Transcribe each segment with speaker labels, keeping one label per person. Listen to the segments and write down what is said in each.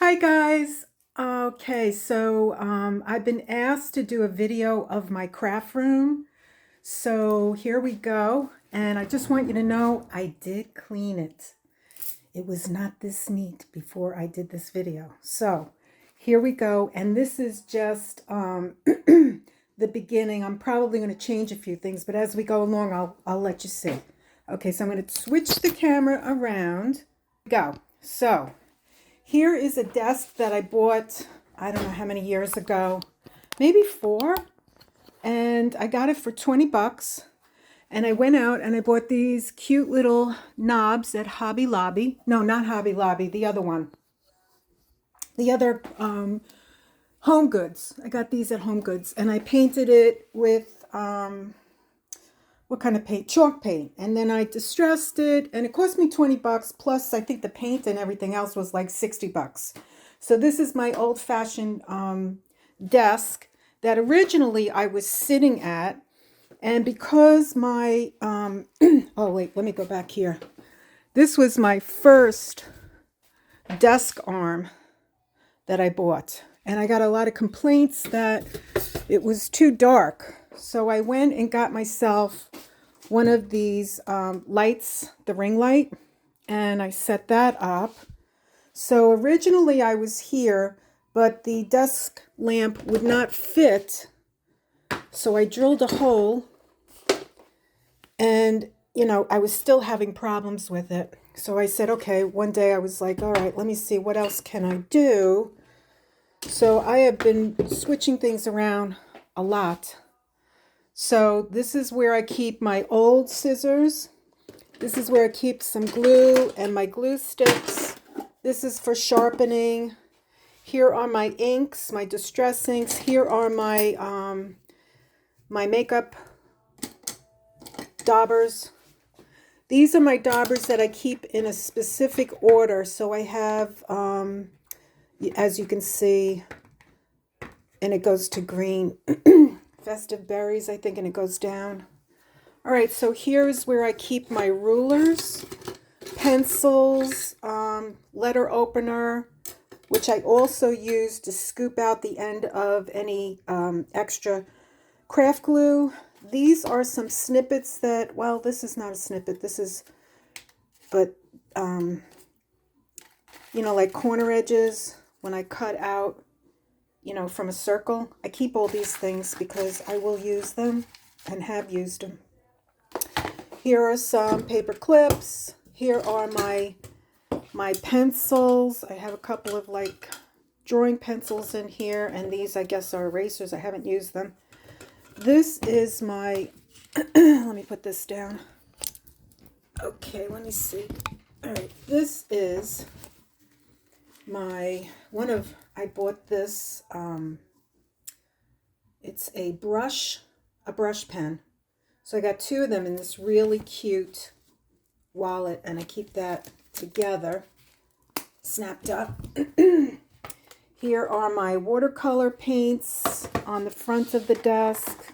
Speaker 1: Hi guys. Okay, so I've been asked to do a video of my craft room. So here we go. And I just want you to know I did clean it. It was not this neat before I did this video. So here we go. And this is just the beginning. I'm probably going to change a few things, but as we go along, I'll let you see. Okay, so I'm going to switch the camera around. Go. So here is a desk that I bought, I don't know how many years ago, maybe 4. And I got it for 20 bucks. And I went out and I bought these cute little knobs at Hobby Lobby. No, not Hobby Lobby, the other one. The other Home Goods. I got these at Home Goods. And I painted it with, what kind of paint? Chalk paint. And then I distressed it. And it cost me 20 bucks. Plus, I think the paint and everything else was like 60 bucks. So this is my old-fashioned desk that originally I was sitting at. And because my, oh wait, let me go back here. This was my first desk arm that I bought. And I got a lot of complaints that it was too dark. So I went and got myself one of these lights, the ring light, and I set that up. So originally I was here, but the desk lamp would not fit. So I drilled a hole and, I was still having problems with it. So I said, okay, one day I was like, all right, let me see what else can I do. So I have been switching things around a lot. So this is where I keep my old scissors. This is where I keep some glue and my glue sticks. This is for sharpening. Here are my inks, my distress inks. Here are my my makeup daubers. These are my daubers that I keep in a specific order. So I have, as you can see, and it goes to green. Festive berries, I think, and it goes down. All right, so here's where I keep my rulers, pencils, letter opener, which I also use to scoop out the end of any extra craft glue. These are some snippets that, well, this is not a snippet. This is, but, like corner edges, when I cut out, from a circle. I keep all these things because I will use them and have used them. Here are some paper clips. Here are my pencils. I have a couple of like drawing pencils in here, and these I guess are erasers. I haven't used them. This is my, let me put this down. Okay, let me see. All right, this is my, I bought this, it's a brush pen. So I got 2 of them in this really cute wallet, and I keep that together, snapped up. Here are my watercolor paints on the front of the desk,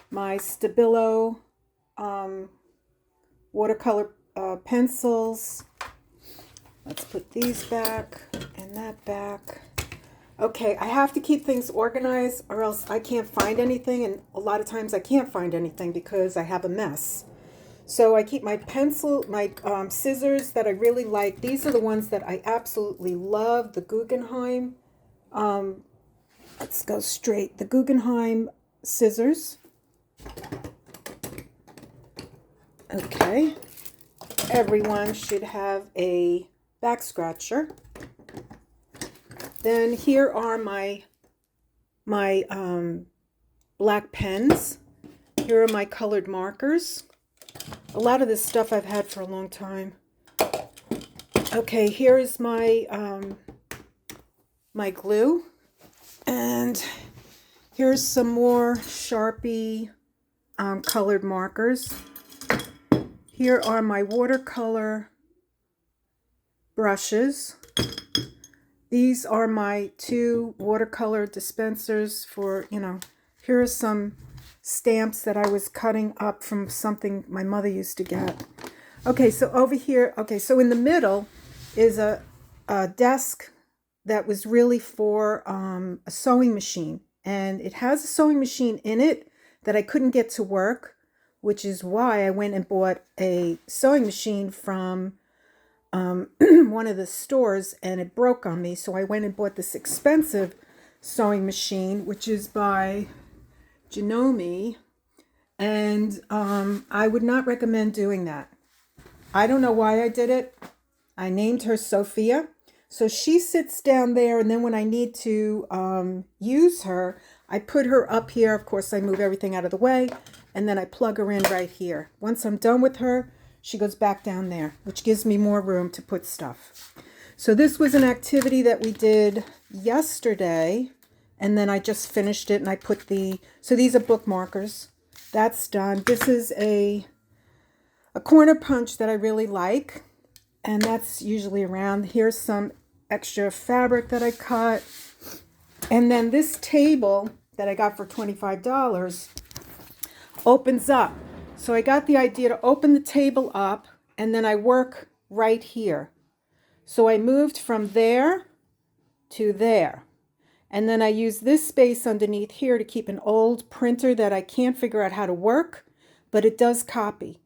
Speaker 1: my Stabilo watercolor pencils. Let's put these back and that back. Okay, I have to keep things organized or else I can't find anything, and a lot of times I can't find anything because I have a mess. So I keep my pencil, my scissors that I really like. These are the ones that I absolutely love, the Guggenheim. Let's go straight. The Guggenheim scissors. Okay. Everyone should have a back scratcher. Then here are my black pens. Here are my colored markers. A lot of this stuff I've had for a long time. Okay, here is my my glue, and here's some more Sharpie colored markers. Here are my watercolor brushes. These are my 2 watercolor dispensers for, here are some stamps that I was cutting up from something my mother used to get. Okay, so over here, okay, so in the middle is a desk that was really for a sewing machine. And it has a sewing machine in it that I couldn't get to work, which is why I went and bought a sewing machine from one of the stores, and it broke on me. So I went and bought this expensive sewing machine, which is by Janome. And I would not recommend doing that. I don't know why I did it. I named her Sophia. So she sits down there, and then when I need to use her, I put her up here. Of course, I move everything out of the way, and then I plug her in right here. Once I'm done with her, she goes back down there, which gives me more room to put stuff. So this was an activity that we did yesterday, and then I just finished it, and I put so these are bookmarkers. That's done. This is a corner punch that I really like, and that's usually around. Here's some extra fabric that I cut. And then this table that I got for $25 opens up. So I got the idea to open the table up, and then I work right here. So I moved from there to there. And then I use this space underneath here to keep an old printer that I can't figure out how to work, but it does copy.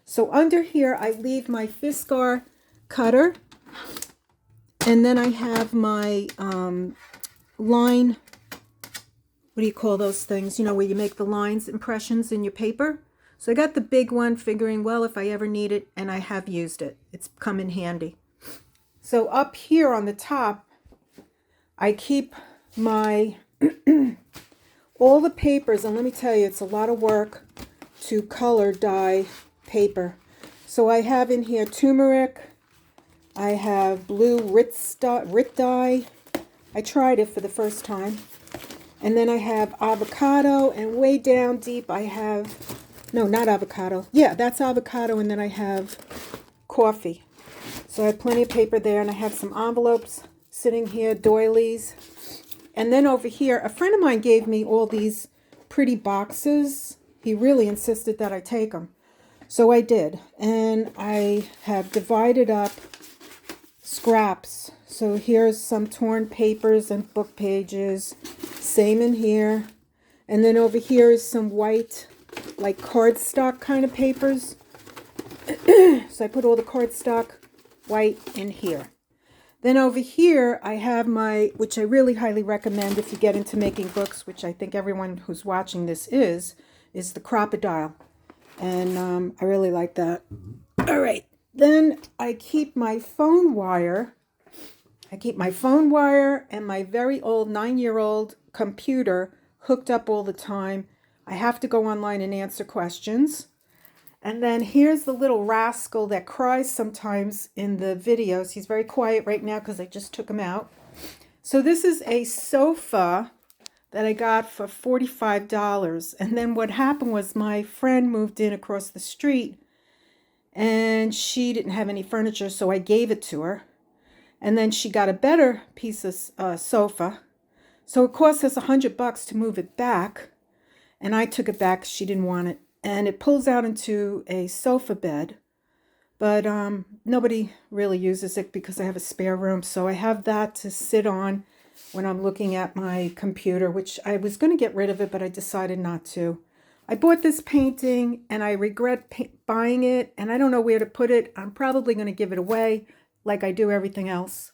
Speaker 1: So under here, I leave my Fiskar cutter, and then I have my line, what do you call those things? You know, where you make the lines, impressions in your paper. So I got the big one, figuring, well, if I ever need it, and I have used it. It's come in handy. So up here on the top, I keep my, all the papers, and let me tell you, it's a lot of work to color dye paper. So I have in here turmeric, I have blue Rit dye. I tried it for the first time. And then I have avocado, and way down deep I have, no, not avocado. Yeah, that's avocado, and then I have coffee. So I have plenty of paper there, and I have some envelopes sitting here, doilies. And then over here, a friend of mine gave me all these pretty boxes. He really insisted that I take them. So I did, and I have divided up scraps. So here's some torn papers and book pages, same in here. And then over here is some white, like cardstock kind of papers. So I put all the cardstock white in here. Then over here I have my, which I really highly recommend if you get into making books, which I think everyone who's watching this is the crocodile. And I really like that. All right. Then I keep my phone wire. I keep my phone wire and my very old 9-year-old computer hooked up all the time. I have to go online and answer questions. And then here's the little rascal that cries sometimes in the videos. He's very quiet right now because I just took him out. So this is a sofa that I got for $45. And then what happened was my friend moved in across the street, and she didn't have any furniture, so I gave it to her. And then she got a better piece of sofa. So it cost us $100 to move it back. And I took it back because she didn't want it. And it pulls out into a sofa bed. But nobody really uses it because I have a spare room. So I have that to sit on when I'm looking at my computer, which I was going to get rid of it, but I decided not to. I bought this painting, and I regret buying it, and I don't know where to put it. I'm probably going to give it away like I do everything else.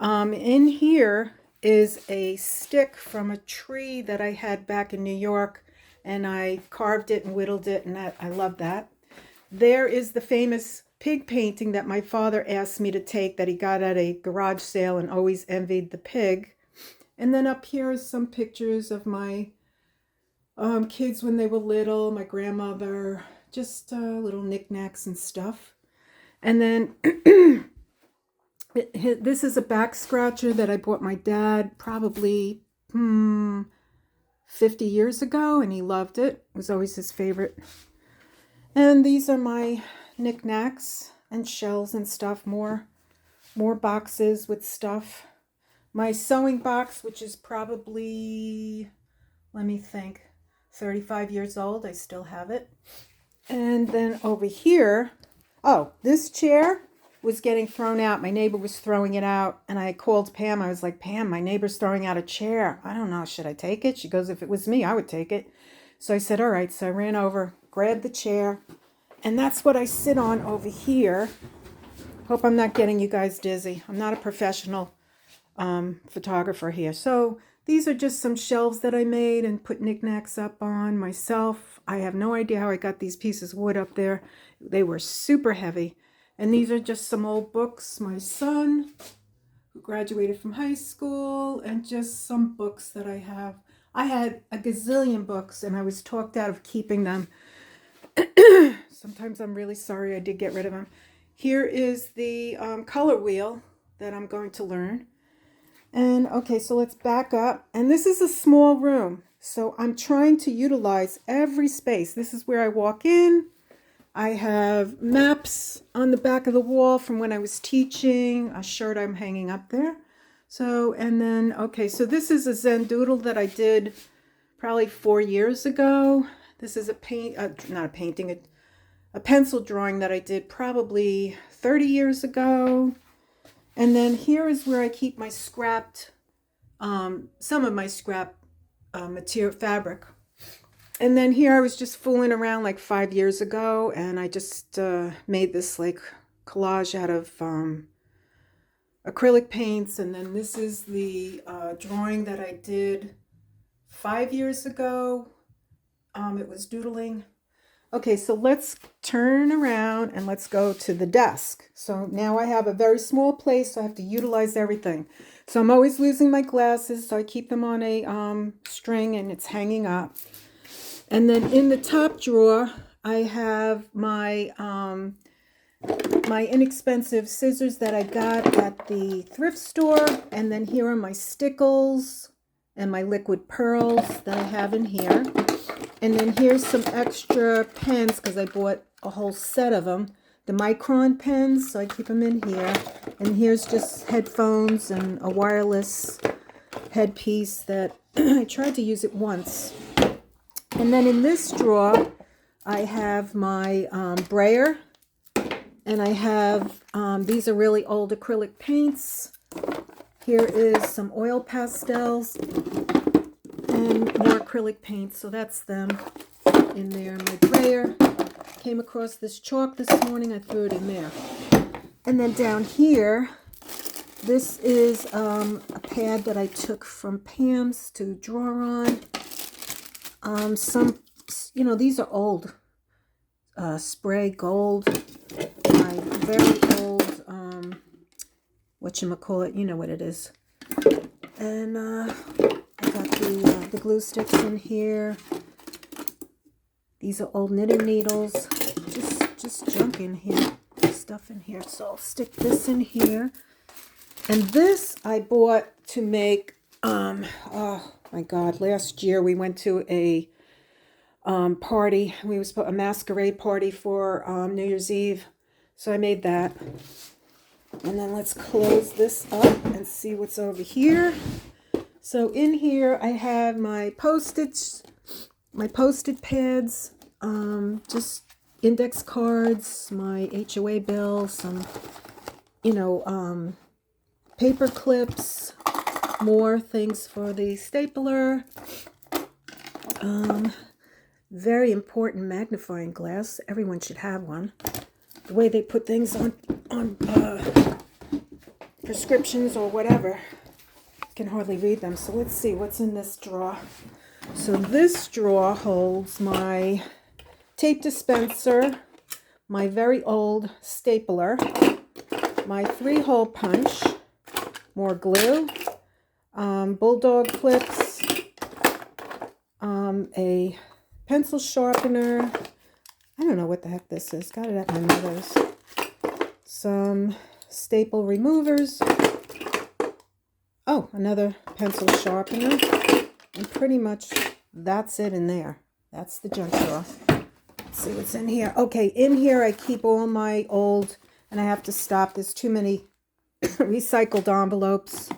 Speaker 1: In here is a stick from a tree that I had back in New York, and I carved it and whittled it, and I love that. There is the famous pig painting that my father asked me to take that he got at a garage sale and always envied the pig. And then up here is some pictures of my kids when they were little, my grandmother, just little knickknacks and stuff. And then this is a back scratcher that I bought my dad probably 50 years ago, and he loved it. It was always his favorite. And these are my knickknacks and shells and stuff, more boxes with stuff. My sewing box, which is probably, let me think, 35 years old. I still have it. And then over here, oh, this chair was getting thrown out. My neighbor was throwing it out, and I called Pam. I was like, Pam, my neighbor's throwing out a chair. I don't know. Should I take it? She goes, if it was me, I would take it. So I said, all right. So I ran over, grabbed the chair, and that's what I sit on over here. Hope I'm not getting you guys dizzy. I'm not a professional photographer here. So these are just some shelves that I made and put knickknacks up on myself. I have no idea how I got these pieces of wood up there. They were super heavy. And these are just some old books. My son, who graduated from high school, and just some books that I have. I had a gazillion books, and I was talked out of keeping them. Sometimes I'm really sorry I did get rid of them. Here is the color wheel that I'm going to learn. And okay, so let's back up. And this is a small room. So I'm trying to utilize every space. This is where I walk in. I have maps on the back of the wall from when I was teaching, a shirt I'm hanging up there. So, and then, okay, so this is a Zen doodle that I did probably 4 years ago. This is a pencil drawing that I did probably 30 years ago. And then here is where I keep my scrapped, some of my scrap material fabric. And then here I was just fooling around like 5 years ago, and I just made this like collage out of acrylic paints. And then this is the drawing that I did 5 years ago. It was doodling. Okay, so let's turn around and let's go to the desk. So now I have a very small place, so I have to utilize everything. So I'm always losing my glasses, so I keep them on a string, and it's hanging up. And then in the top drawer, I have my my inexpensive scissors that I got at the thrift store. And then here are my stickles and my liquid pearls that I have in here. And then here's some extra pens because I bought a whole set of them. The micron pens, so I keep them in here. And here's just headphones and a wireless headpiece that I tried to use it once. And then in this drawer, I have my brayer, and I have, these are really old acrylic paints. Here is some oil pastels and more acrylic paints, so that's them in there. My brayer, came across this chalk this morning, I threw it in there. And then down here, this is a pad that I took from Pam's to draw on. Some, you know, these are old, spray gold, my very old, whatchamacallit, you know what it is. And I got the glue sticks in here. These are old knitting needles, just junk in here, stuff in here. So I'll stick this in here. And this I bought to make, oh my God, last year we went to a party. We was a masquerade party for New Year's Eve. So I made that. And then let's close this up and see what's over here. So in here I have my Post-its, my Post-it pads, just index cards, my HOA bill, some, you know, paper clips, more things for the stapler, very important magnifying glass. Everyone should have one. The way they put things on prescriptions or whatever, I can hardly read them. So let's see what's in this drawer. So this drawer holds my tape dispenser, my very old stapler, my 3-hole punch, more glue, bulldog clips, a pencil sharpener. I don't know what the heck this is. Got it at my mother's. Some staple removers. Oh, another pencil sharpener. And pretty much that's it in there. That's the junk drawer. Let's see what's in here. Okay, in here I keep all my old, and I have to stop. There's too many recycled envelopes.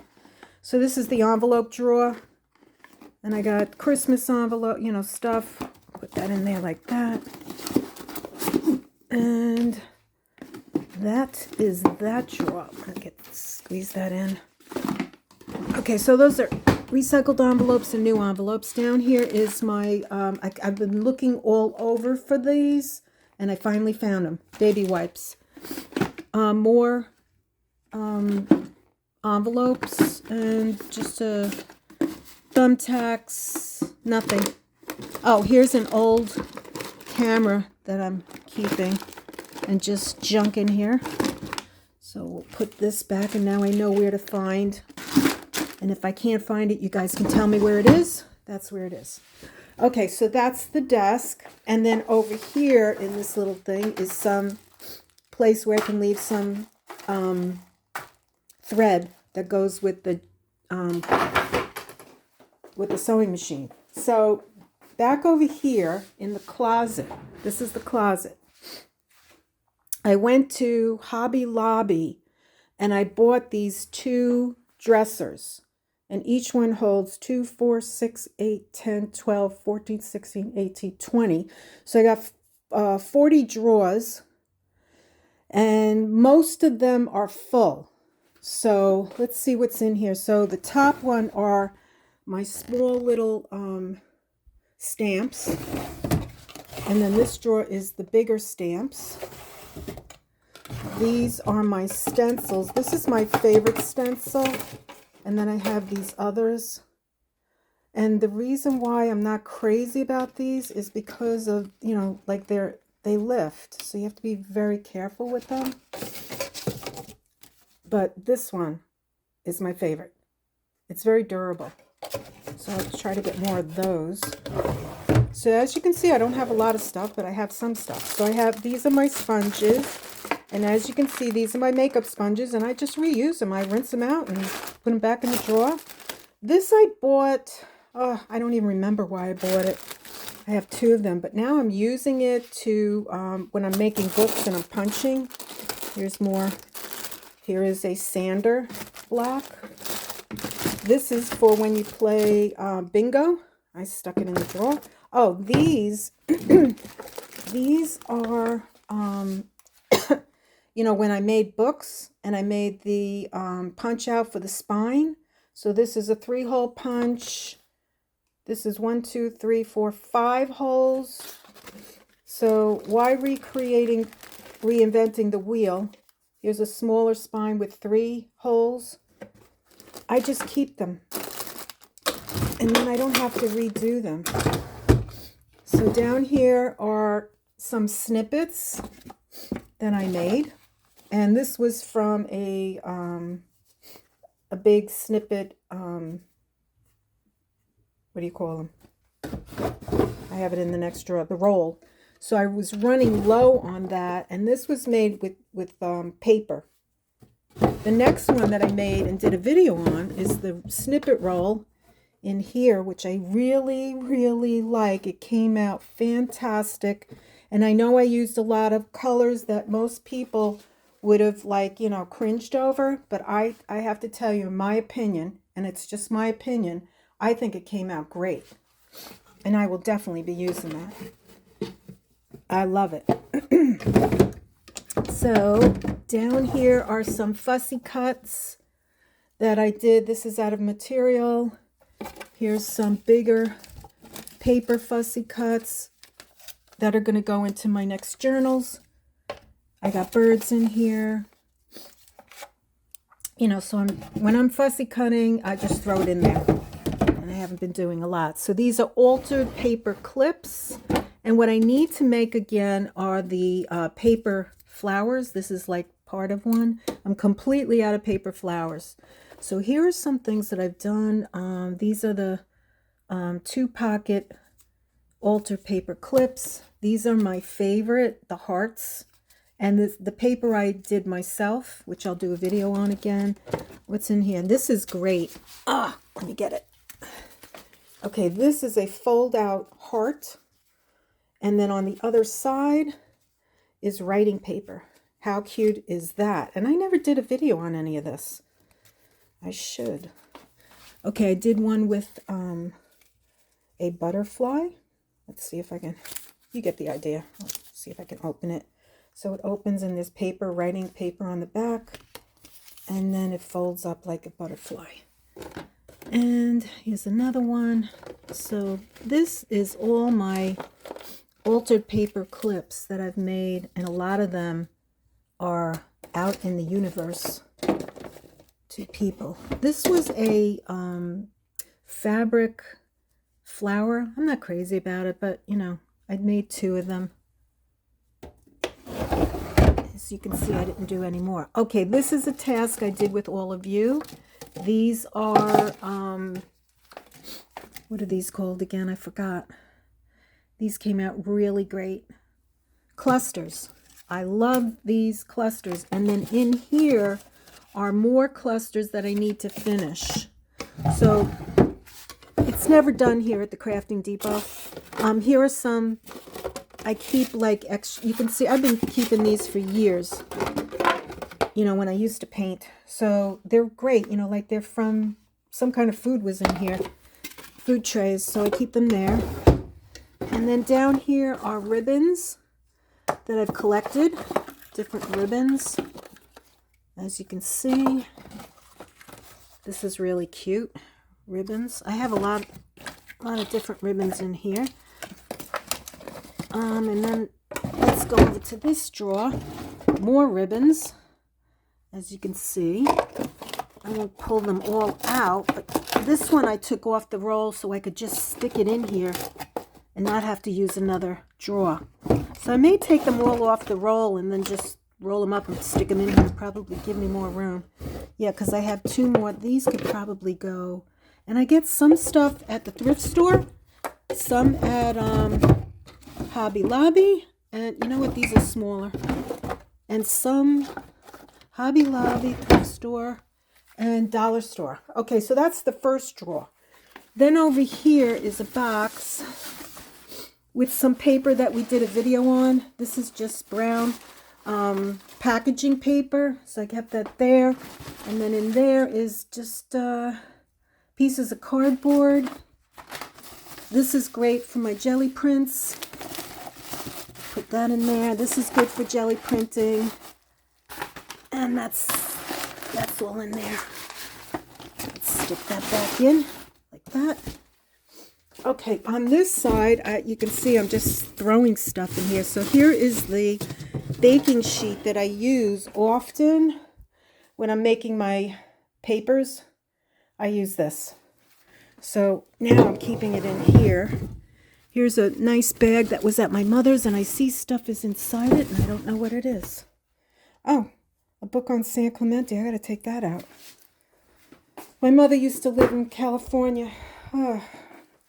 Speaker 1: So this is the envelope drawer. And I got Christmas envelope, you know, stuff. Put that in there like that. And that is that drawer. I'm gonna squeeze that in. Okay, so those are recycled envelopes and new envelopes. Down here is my, I've been looking all over for these, and I finally found them. Baby wipes. More envelopes, and just thumbtacks, nothing. Oh, here's an old camera that I'm keeping, and just junk in here. So we'll put this back, and now I know where to find. And if I can't find it, you guys can tell me where it is. That's where it is. Okay, so that's the desk. And then over here in this little thing is some place where I can leave some thread that goes with the sewing machine. So back over here in the closet, this is the closet. I went to Hobby Lobby and I bought these 2 dressers. And each one holds 2, 4, 6, 8, 10, 12, 14, 16, 18, 20. So I got 40 drawers. And most of them are full. So let's see what's in here. So the top one are my small little stamps. And then this drawer is the bigger stamps. These are my stencils. This is my favorite stencil. And then I have these others. And the reason why I'm not crazy about these is because of, you know, like they lift. So you have to be very careful with them. But this one is my favorite. It's very durable. So I'll try to get more of those. So as you can see, I don't have a lot of stuff, but I have some stuff. So I have, these are my sponges. And as you can see, these are my makeup sponges, and I just reuse them. I rinse them out and put them back in the drawer. This I bought, I don't even remember why I bought it. I have 2 of them, but now I'm using it to, when I'm making books and I'm punching. Here's more. Here is a sander block. This is for when you play bingo. I stuck it in the drawer. Oh, these, these are, you know, when I made books and I made the punch out for the spine. So this is a 3-hole punch. This is 1, 2, 3, 4, 5 holes. So why reinventing the wheel? Here's a smaller spine with 3 holes. I just keep them. And then I don't have to redo them. So down here are some snippets that I made. And this was from a big snippet, what do you call them? I have it in the next drawer, the roll. So I was running low on that, and this was made with paper. The next one that I made and did a video on is the snippet roll in here, which I really, really like. It came out fantastic. And I know I used a lot of colors that most people would have, like, you know, cringed over, but I have to tell you, in my opinion, and it's just my opinion, I think it came out great. And I will definitely be using that. I love it. So down here are some fussy cuts that I did. This is out of material. Here's some bigger paper fussy cuts that are going to go into my next journals. I got birds in here. You know, so when I'm fussy cutting, I just throw it in there. And I haven't been doing a lot. So these are altered paper clips. And what I need to make again are the paper flowers. This is like part of one. I'm completely out of paper flowers. So here are some things that I've done. These are the 2-pocket altered paper clips. These are my favorite, the hearts. And the paper I did myself, which I'll do a video on again. What's in here? This is great. Let me get it. Okay, this is a fold-out heart. And then on the other side is writing paper. How cute is that? And I never did a video on any of this. I should. Okay, I did one with a butterfly. Let's see if I can, you get the idea. Let's see if I can open it. So it opens and there's paper, writing paper on the back. And then it folds up like a butterfly. And here's another one. So this is all my altered paper clips that I've made, and a lot of them are out in the universe to people. This was a fabric flower. I'm not crazy about it, but you know, I'd made 2 of them. As you can see, I didn't do any more. Okay, this is a task I did with all of you. These are, what are these called again? I forgot. These came out really great. Clusters. I love these clusters. And then in here are more clusters that I need to finish. So it's never done here at the Crafting Depot. Here are some I keep like extra. You can see I've been keeping these for years. You know, when I used to paint. So they're great. You know, like they're from some kind of food was in here. Food trays. So I keep them there. And then down here are ribbons that I've collected. Different ribbons. As you can see. This is really cute. Ribbons. I have a lot of different ribbons in here. And then let's go over to this drawer. More ribbons. As you can see, I won't pull them all out, but this one I took off the roll so I could just stick it in here and not have to use another drawer. So I may take them all off the roll and then just roll them up and stick them in here. Probably give me more room. Yeah, because I have 2 more. These could probably go. And I get some stuff at the thrift store, some at Hobby Lobby, and you know what? These are smaller. And some Hobby Lobby, thrift store, and dollar store. Okay, so that's the first drawer. Then over here is a box with some paper that we did a video on. This is just brown packaging paper, so I kept that there. And then in there is just pieces of cardboard. This is great for my jelly prints. Put that in there. This is good for jelly printing. And that's all in there. Let's stick that back in like that. Okay, on this side, you can see I'm just throwing stuff in here. So here is the baking sheet that I use often when I'm making my papers. I use this. So now I'm keeping it in here. Here's a nice bag that was at my mother's, and I see stuff is inside it, and I don't know what it is. Oh, a book on San Clemente. I got to take that out. My mother used to live in California. Oh.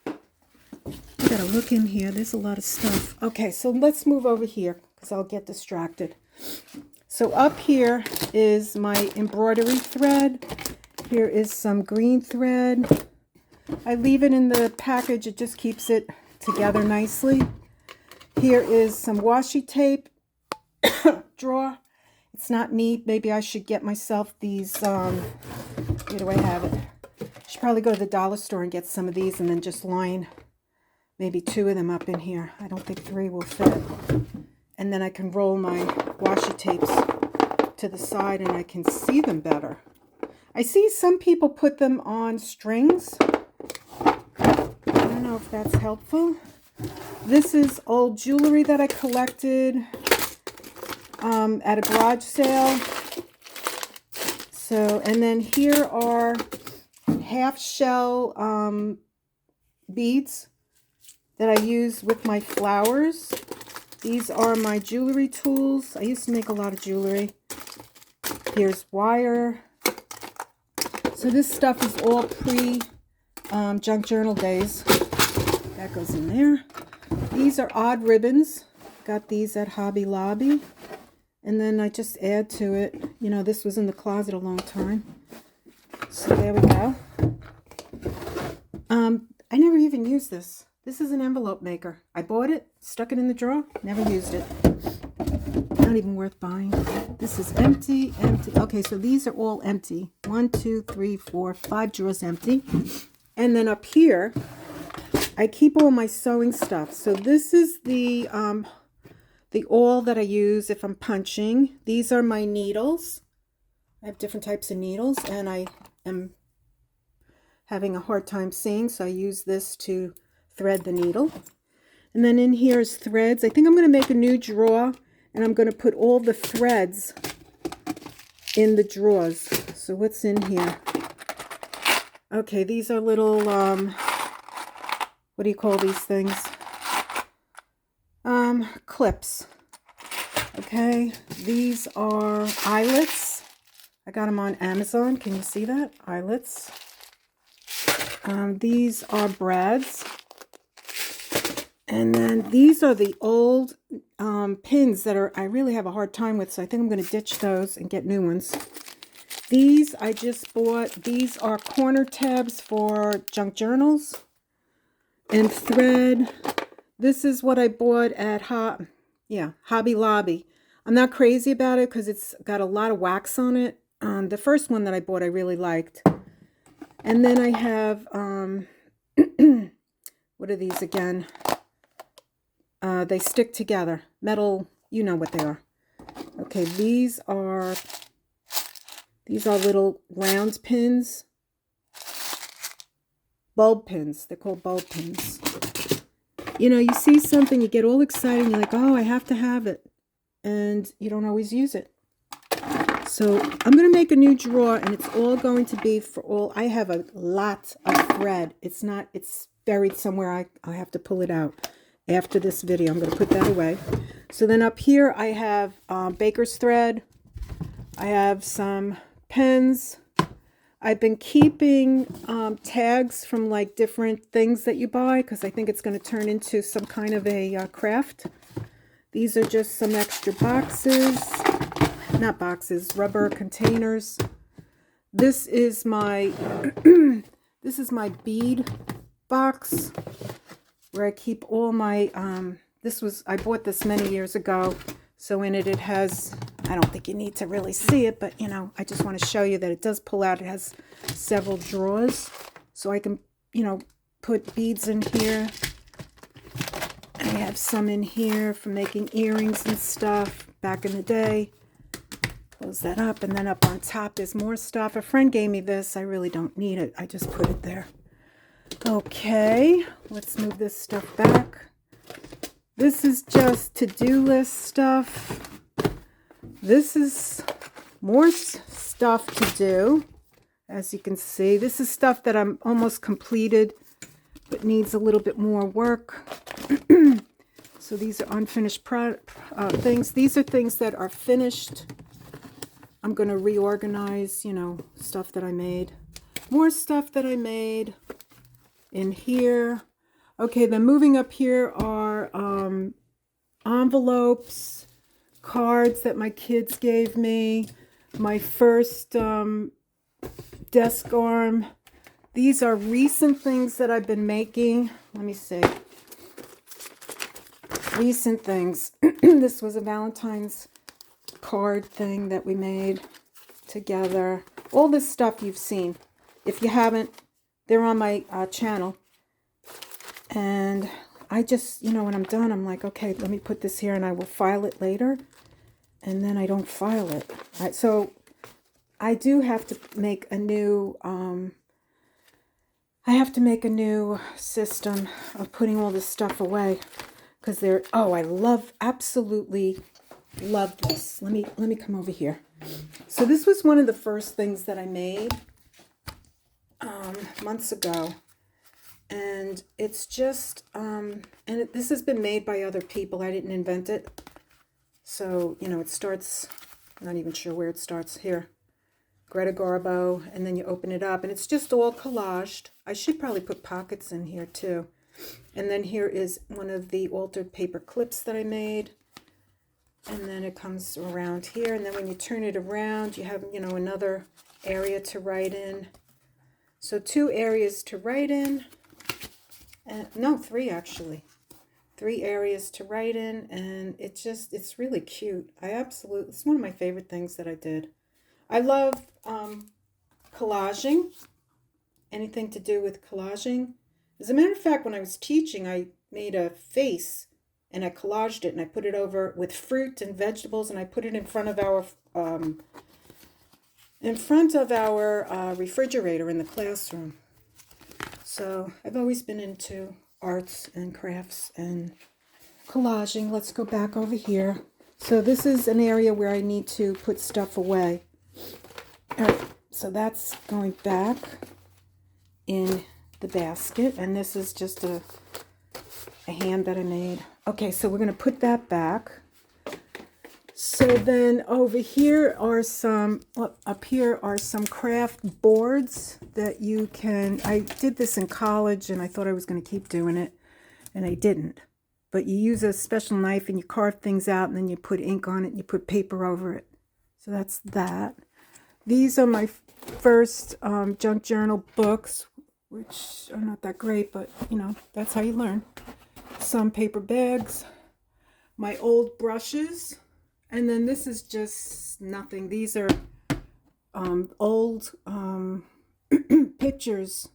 Speaker 1: I got to look in here. There's a lot of stuff. Okay, so let's move over here because I'll get distracted. So up here is my embroidery thread. Here is some green thread. I leave it in the package. It just keeps it together nicely. Here is some washi tape drawer. It's not neat. Maybe I should get myself these, where do I have it? I should probably go to the dollar store and get some of these and then just line maybe 2 of them up in here. I don't think 3 will fit. And then I can roll my washi tapes to the side and I can see them better. I see some people put them on strings. I don't know if that's helpful. This is old jewelry that I collected at a garage sale. So, and then here are half shell beads that I use with my flowers. These are my jewelry tools. I used to make a lot of jewelry. Here's wire. So this stuff is all pre-junk journal days. That goes in there. These are odd ribbons. Got these at Hobby Lobby. And then I just add to it. You know, this was in the closet a long time. So there we go. I never even used this. This is an envelope maker. I bought it, stuck it in the drawer, never used it. Not even worth buying. This is empty, empty. Okay, so these are all empty. 1, 2, 3, 4, 5 drawers empty. And then up here, I keep all my sewing stuff. So this is the the awl that I use if I'm punching. These are my needles. I have different types of needles, and I am having a hard time seeing, so I use this to thread the needle. And then in here is threads. I think I'm going to make a new drawer, and I'm going to put all the threads in the drawers. So what's in here? Okay, these are little, what do you call these things? Clips. Okay, these are eyelets. I got them on Amazon. Can you see that? Eyelets. These are brads. And then these are the old pins that I really have a hard time with, so I think I'm going to ditch those and get new ones. These I just bought. These are corner tabs for junk journals. And thread. This is what I bought at Hobby Lobby. I'm not crazy about it because it's got a lot of wax on it. The first one that I bought I really liked. And then I have, what are these again? They stick together. Metal, you know what they are. Okay, these are little round pins. Bulb pins. They're called bulb pins. You know, you see something, you get all excited, and you're like, oh, I have to have it. And you don't always use it. So I'm going to make a new drawer, and it's all going to be for all. I have a lot of thread. It's buried somewhere. I have to pull it out after this video. I'm going to put that away. So then up here I have baker's thread. I have some pens. I've been keeping tags from like different things that you buy because I think it's going to turn into some kind of a craft. These are just some extra boxes. Not boxes, rubber containers. This is my this is my bead box where I keep all my I bought this many years ago. So in it has, I don't think you need to really see it, but you know, I just want to show you that it does pull out. It has several drawers. So I can, you know, put beads in here. I have some in here for making earrings and stuff back in the day. Close that up, and then up on top there's more stuff. A friend gave me this. I really don't need it. I just put it there. Okay, let's move this stuff back. This is just to-do list stuff. This is more stuff to do. As you can see, this is stuff that I'm almost completed, but needs a little bit more work. So these are unfinished things. These are things that are finished. I'm going to reorganize, you know, stuff that I made. More stuff that I made in here. Okay, then moving up here are envelopes, cards that my kids gave me, my first desk arm. These are recent things that I've been making. Let me see. Recent things. This was a Valentine's card thing that we made together. All this stuff you've seen. If you haven't, they're on my channel. And I just, you know, when I'm done, I'm like, okay, let me put this here and I will file it later. And then I don't file it. So I do have to make a new, system of putting all this stuff away. Because I absolutely love this. Let me come over here. So this was one of the first things that I made months ago. And it's just, this has been made by other people. I didn't invent it. So, you know, it starts, I'm not even sure where it starts here. Greta Garbo, and then you open it up, and it's just all collaged. I should probably put pockets in here too. And then here is one of the altered paper clips that I made. And then it comes around here, and then when you turn it around, you have, you know, another area to write in. So 2 areas to write in. No, 3 actually. 3 areas to write in, and it's really cute. It's one of my favorite things that I did. I love collaging, anything to do with collaging. As a matter of fact, when I was teaching, I made a face and I collaged it and I put it over with fruit and vegetables, and I put it in front of our refrigerator in the classroom. So I've always been into arts and crafts and collaging. Let's go back over here. So this is an area where I need to put stuff away. All right, so that's going back in the basket, and this is just a hand that I made. Okay, so we're going to put that back. So then over here are some, up here are some craft boards that you can, I did this in college and I thought I was going to keep doing it, and I didn't. But you use a special knife and you carve things out, and then you put ink on it and you put paper over it. So that's that. These are my first junk journal books, which are not that great, but you know, that's how you learn. Some paper bags, my old brushes, and then this is just nothing. These are old pictures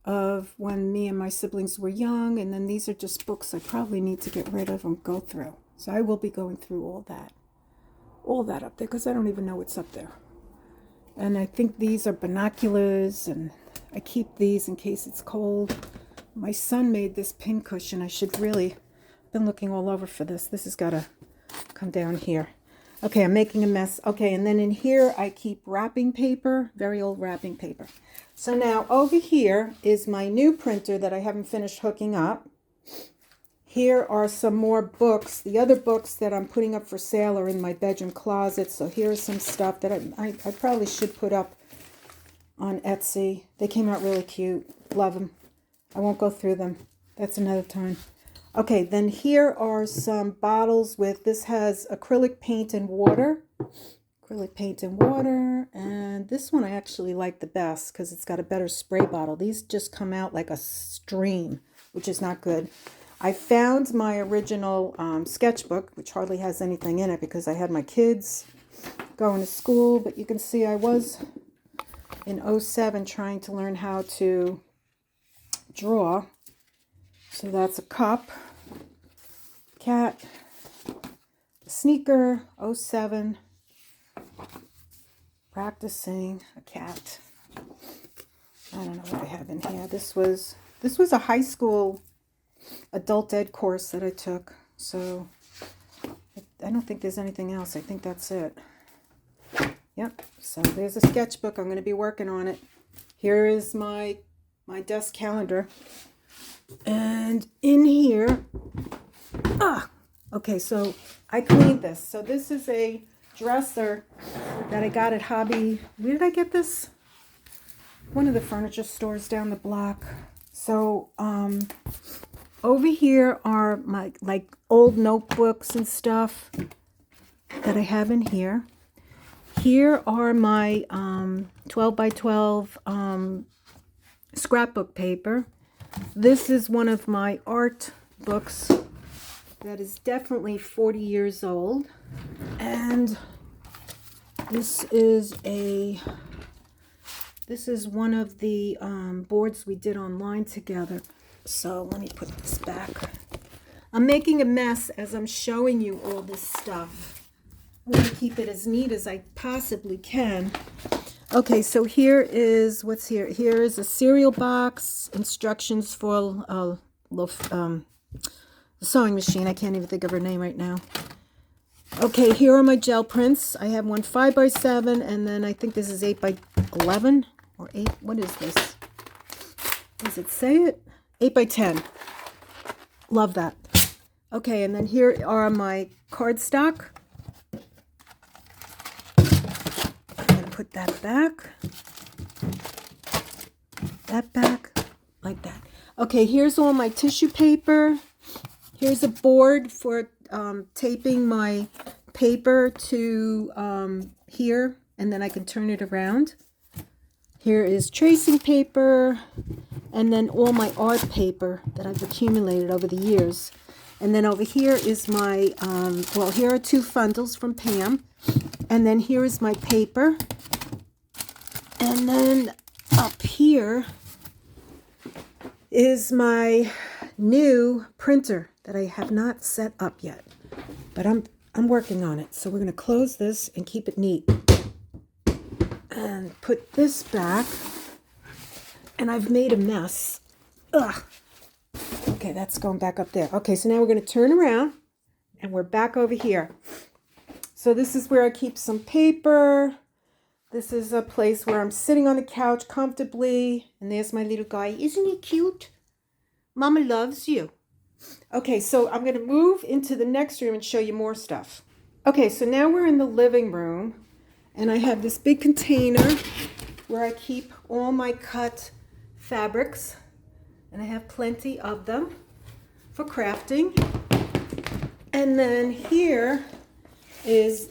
Speaker 1: of when me and my siblings were young, and then these are just books I probably need to get rid of and go through. So I will be going through all that up there, because I don't even know what's up there. And I think these are binoculars, and I keep these in case it's cold. My son made this pincushion. I should really, been looking all over for this. This has got to come down here. Okay, I'm making a mess. Okay, and then in here I keep wrapping paper, very old wrapping paper. So now over here is my new printer that I haven't finished hooking up. Here are some more books. The other books that I'm putting up for sale are in my bedroom closet. So here's some stuff that I probably should put up on Etsy. They came out really cute. Love them. I won't go through them. That's another time. Okay, then here are some bottles with, this has acrylic paint and water. Acrylic paint and water. And this one I actually like the best because it's got a better spray bottle. These just come out like a stream, which is not good. I found my original sketchbook, which hardly has anything in it because I had my kids going to school. But you can see I was in '07 trying to learn how to draw. So that's a cup, cat, a sneaker, '07, practicing, a cat. I don't know what I have in here. This was a high school adult ed course that I took. So I don't think there's anything else. I think that's it. Yep. So there's a sketchbook. I'm going to be working on it. Here is my desk calendar. And in here, okay, so I cleaned this. So this is a dresser that I got at Hobby. Where did I get this? One of the furniture stores down the block. So over here are my old notebooks and stuff that I have in here. Here are my 12 by 12 scrapbook paper. This is one of my art books that is definitely 40 years old. And this is one of the boards we did online together. So let me put this back. I'm making a mess as I'm showing you all this stuff. I'm going to keep it as neat as I possibly can. Okay, so here is, what's here? Here is a cereal box, instructions for the sewing machine. I can't even think of her name right now. Okay, here are my gel prints. I have one 5x7, and then I think this is 8x11 or 8. What is this? Does it say it? 8x10. Love that. Okay, and then here are my cardstock. Put that back, like that. Okay, here's all my tissue paper. Here's a board for taping my paper to here, and then I can turn it around. Here is tracing paper, and then all my art paper that I've accumulated over the years. And then over here is my, well, here are 2 fundles from Pam. And then here is my paper. And then up here is my new printer that I have not set up yet, but I'm working on it. So we're going to close this and keep it neat and put this back. And I've made a mess. Ugh. Okay, that's going back up there. Okay, so now we're going to turn around and we're back over here. So this is where I keep some paper. This is a place where I'm sitting on the couch comfortably. And there's my little guy. Isn't he cute? Mama loves you. Okay, so I'm going to move into the next room and show you more stuff. Okay, so now we're in the living room. And I have this big container where I keep all my cut fabrics. And I have plenty of them for crafting. And then here is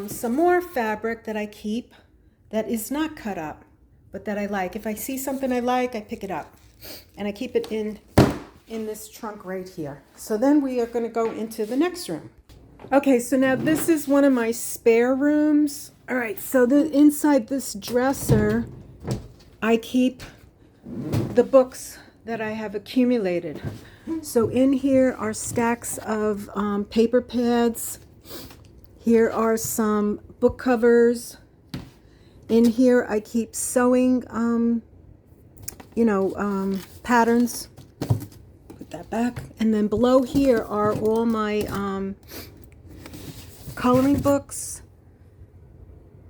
Speaker 1: some more fabric that I keep that is not cut up, but that I like. If I see something I like, I pick it up. And I keep it in this trunk right here. So then we are going to go into the next room. Okay, so now this is one of my spare rooms. All right, so inside this dresser, I keep the books that I have accumulated. So in here are stacks of paper pads. Here are some book covers. In here I keep sewing, patterns. Put that back. And then below here are all my coloring books.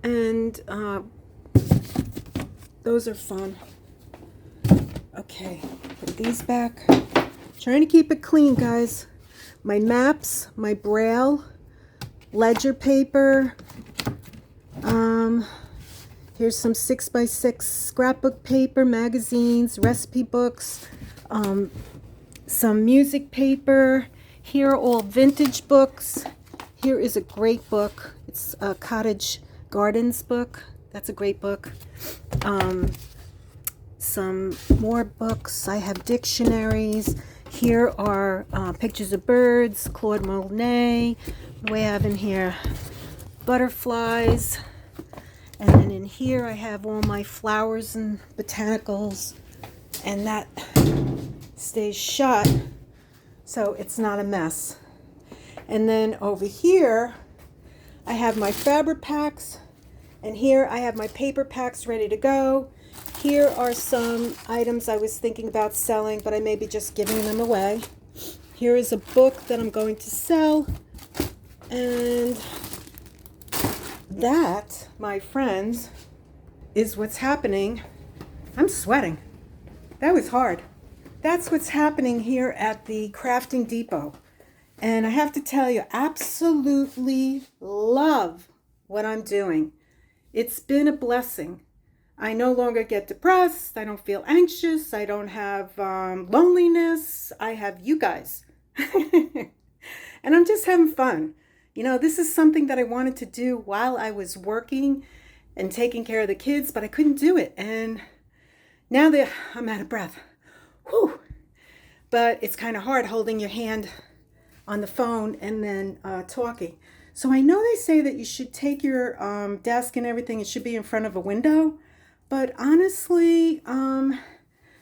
Speaker 1: And those are fun. Okay, put these back. Trying to keep it clean, guys. My maps, my braille, ledger paper. Here's some 6x6 scrapbook paper, magazines, recipe books, some music paper. Here are all vintage books. Here is a great book. It's a Cottage Gardens book. That's a great book. Some more books. I have dictionaries. Here are pictures of birds, Claude Monet. What do I have in here? Butterflies. And then in here I have all my flowers and botanicals. And that stays shut so it's not a mess. And then over here I have my fabric packs. And here I have my paper packs ready to go. Here are some items I was thinking about selling, but I may be just giving them away. Here is a book that I'm going to sell. And that, my friends, is what's happening. I'm sweating. That was hard. That's what's happening here at the Crafting Depot. And I have to tell you, absolutely love what I'm doing. It's been a blessing. I no longer get depressed. I don't feel anxious. I don't have loneliness. I have you guys. And I'm just having fun. You know, this is something that I wanted to do while I was working and taking care of the kids, but I couldn't do it. And now that I'm out of breath. Whew. But it's kind of hard holding your hand on the phone and then talking. So I know they say that you should take your desk and everything, it should be in front of a window. But honestly,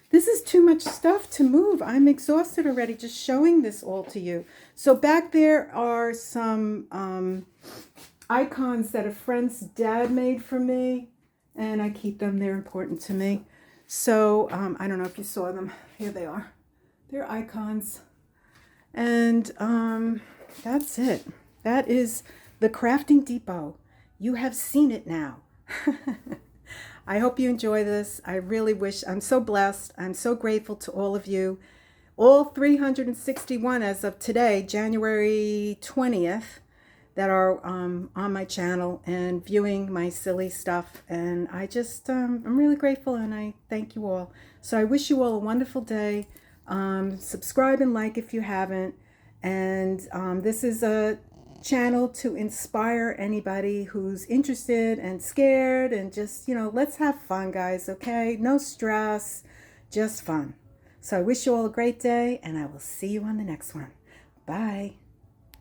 Speaker 1: this is too much stuff to move. I'm exhausted already just showing this all to you. So back there are some icons that a friend's dad made for me. And I keep them. They're important to me. So I don't know if you saw them. Here they are. They're icons. And that's it. That is the Crafting Depot. You have seen it now. I hope you enjoy this. I really wish. I'm so blessed. I'm so grateful to all of you. All 361 as of today, January 20th, that are on my channel and viewing my silly stuff. And I just, I'm really grateful and I thank you all. So I wish you all a wonderful day. Subscribe and like if you haven't. And this is a channel to inspire anybody who's interested and scared and just, you know, let's have fun, guys, okay? No stress, just fun. So I wish you all a great day and I will see you on the next one. Bye.